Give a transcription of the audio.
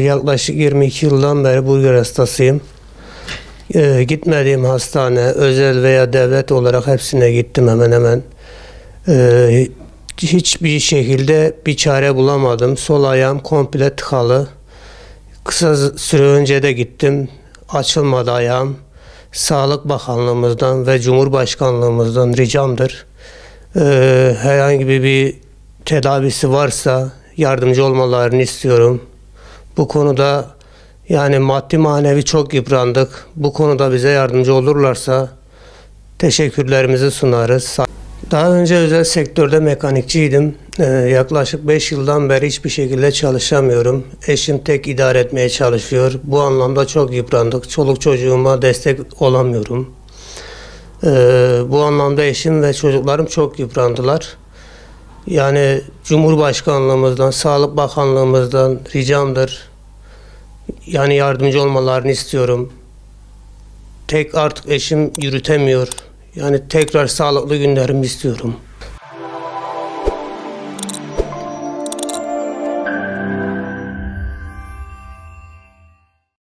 yaklaşık 22 yıldan beri burger hastasıyım. Gitmediğim hastane, özel veya devlet olarak hepsine gittim hemen hemen. Hiçbir şekilde bir çare bulamadım. Sol ayağım komple tıkalı. Kısa süre önce de gittim. Açılmadı ayağım. Sağlık Bakanlığımızdan ve Cumhurbaşkanlığımızdan ricamdır. Herhangi bir tedavisi varsa yardımcı olmalarını istiyorum. Bu konuda yani maddi manevi çok yıprandık. Bu konuda bize yardımcı olurlarsa teşekkürlerimizi sunarız. Daha önce özel sektörde mekanikçiydim. Yaklaşık 5 yıldan beri hiçbir şekilde çalışamıyorum. Eşim tek idare etmeye çalışıyor. Bu anlamda çok yıprandık. Çoluk çocuğuma destek olamıyorum. Bu anlamda eşim ve çocuklarım çok yıprandılar. Yani Cumhurbaşkanlığımızdan, Sağlık Bakanlığımızdan ricamdır. Yani yardımcı olmalarını istiyorum. Tek artık eşim yürütemiyor. Yani tekrar sağlıklı günlerimi istiyorum.